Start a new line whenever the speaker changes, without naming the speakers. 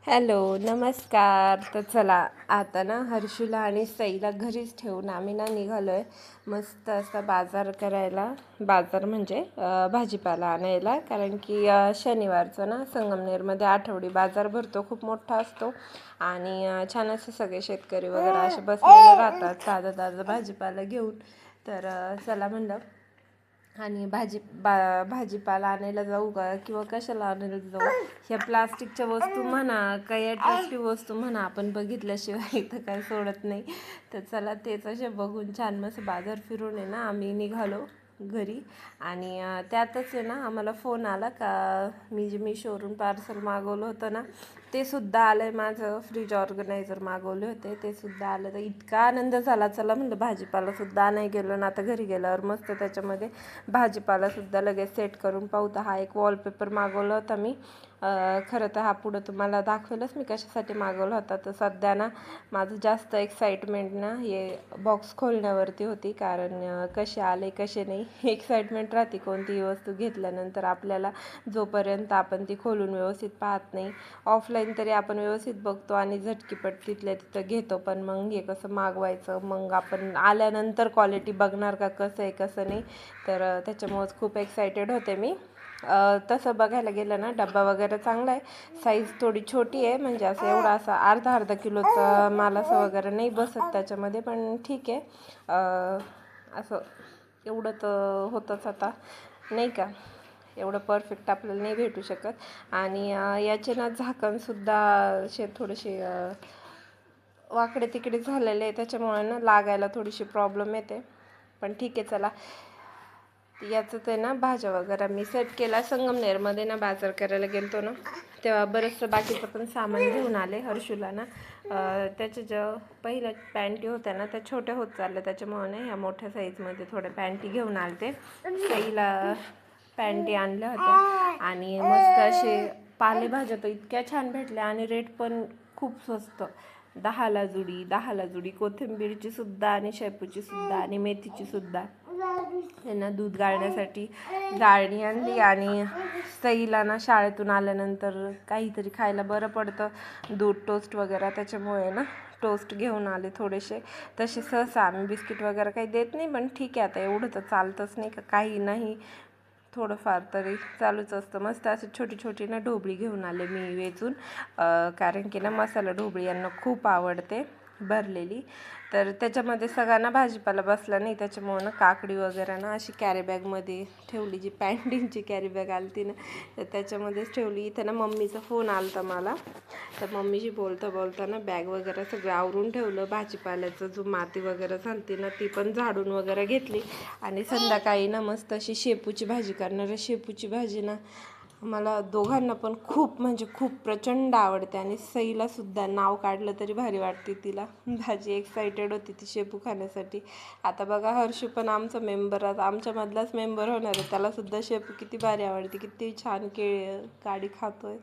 Hello, नमस्कार. तर चला आता ना हर्षूला आणि सईला घरीच ठेवून आम्ही ना निघालो आहे मस्त असा बाजार करायला. बाजार म्हणजे भाजीपाला आणायला, कारण की शनिवारचं ना संगमनेरमध्ये आठवडी बाजार भरतो, खूप मोठा असतो. आणि छान असे सगळे शेतकरी वगैरे असे बसलेले राहतात ताजं ताजं भाजीपाला घेऊन. तर चला म्हणलं आणि भाजीपाला आणायला जाऊ का, किंवा कशाला आणायला जाऊ. ह्या प्लास्टिकच्या वस्तू म्हणा, काही अट्रॅक्टिव्ह वस्तू म्हणा, आपण बघितल्याशिवाय इथं काही सोडत नाही. तर चला तेच असे बघून छान मस्त बाजार फिरून आहे ना आम्ही निघालो घरी. आणि त्यातच आहे ना आम्हाला फोन आला का मी जे मिशोवरून पार्सल मागवलं होतं ना ते सुद्धा आलं आहे. माझं फ्रीज ऑर्गनायझर मागवले होते ते सुद्धा आलं. तर इतका आनंद झाला. चला म्हणलं भाजीपालासुद्धा नाही गेलो ना, आता घरी गेल्यावर मस्त त्याच्यामध्ये भाजीपालासुद्धा लगेच सेट करून पाहू. तर हा एक वॉलपेपर मागवला होता मी. खरं तर हा पुढं तुम्हाला दाखवेलच मी कशासाठी मागवला होता. तर सध्या ना माझं जास्त एक्साइटमेंट ना हे बॉक्स खोलण्यावरती होती, कारण कसे आले कसे नाही एक्साइटमेंट राहते कोणतीही वस्तू घेतल्यानंतर आपल्याला, जोपर्यंत आपण ती खोलून व्यवस्थित पाहत नाही. ऑफलाईन तरी आपण व्यवस्थित बघतो आणि झटकीपट तिथल्या तिथं घेतो, पण मग हे कसं मागवायचं, मग आपण आल्यानंतर क्वालिटी बघणार का कसं आहे कसं नाही. तर त्याच्यामुळेच खूप एक्सायटेड होते मी. तसं बघायला गेलं ना डब्बा वगैरे चांगला आहे. साईज थोडी छोटी आहे, म्हणजे असं एवढा असा अर्धा किलोचा माल असं वगैरे नाही बसत त्याच्यामध्ये, पण ठीक आहे. असं एवढं तर होतंच आता, नाही का. एवढं परफेक्ट आपल्याला नाही भेटू शकत. आणि याचे ना झाकणसुद्धा असे थोडेसे वाकडे तिकडे झालेले आहे, त्याच्यामुळे ना लागायला थोडीशी प्रॉब्लेम येते. पण ठीक आहे चला. याचं ते ना भाज्या वगैरे मी सेट केला. संगमनेरमध्ये ना बाजार करायला गेलतो ना तेव्हा बरंचसं बाकीचं पण सामान घेऊन आले. हर्षूला ना त्याच्या ज्या पहिल्या पॅन्टी होत्या ना त्या छोट्या होत चालल्या, त्याच्यामुळे ना ह्या मोठ्या साईजमध्ये थोड्या पॅन्टी घेऊन आले. सईला पॅन्टी आणल्या होत्या. आणि मस्त असे पालेभाज्या तर इतक्या छान भेटल्या आणि रेट पण खूप स्वस्त. 10ला जुडी कोथिंबीरची सुद्धा आणि शेपूची सुद्धा आणि मेथीची सुद्धा. त्यांना दूध गाळण्यासाठी गाळणी आणली. आणि सईला ना शाळेतून आल्यानंतर काहीतरी खायला बरं पडतं, दूध टोस्ट वगैरे, त्याच्यामुळे ना टोस्ट घेऊन आले थोडेसे. तसे सहसा आम्ही बिस्किट वगैरे काही देत नाही, पण ठीक आहे आता एवढं तर चालतंच नाही का, काही नाही थोडंफार तरी चालूच असतं. मस्त अशी छोटी छोटी ना ढोबळी घेऊन आले मी वेचून, कारण की ना मसाला ढोबळी यांना खूप आवडते भरलेली. तर त्याच्यामध्ये सगळ्यांना भाजीपाला बसला नाही, त्याच्यामुळं ना काकडी वगैरे ना अशी कॅरीबॅगमध्ये ठेवली. जी पॅन्टींची कॅरीबॅग आली ना तर त्याच्यामध्येच ठेवली. इथं ना मम्मीचा फोन आला होता मला, तर मम्मीशी बोलता ना बॅग वगैरे सगळं आवरून ठेवलं. भाजीपाल्याचं जो माती वगैरे झाली ना ती पण झाडून वगैरे घेतली. आणि संध्याकाळी ना मस्त अशी शेपूची भाजी करणार आहे. शेपूची भाजी ना मला दोघांना पण खूप म्हणजे खूप प्रचंड आवडते. आणि सईलासुद्धा नाव काढलं तरी भारी वाटते तिला. भाजी एक्सायटेड होती ती शेपू खाण्यासाठी. आता बघा हर्षू पण आमचा मेंबर, आता आमच्यामधलाच मेंबर होणार आहे. त्यालासुद्धा शेपू किती भारी आवडते, किती छान काडी खातोय.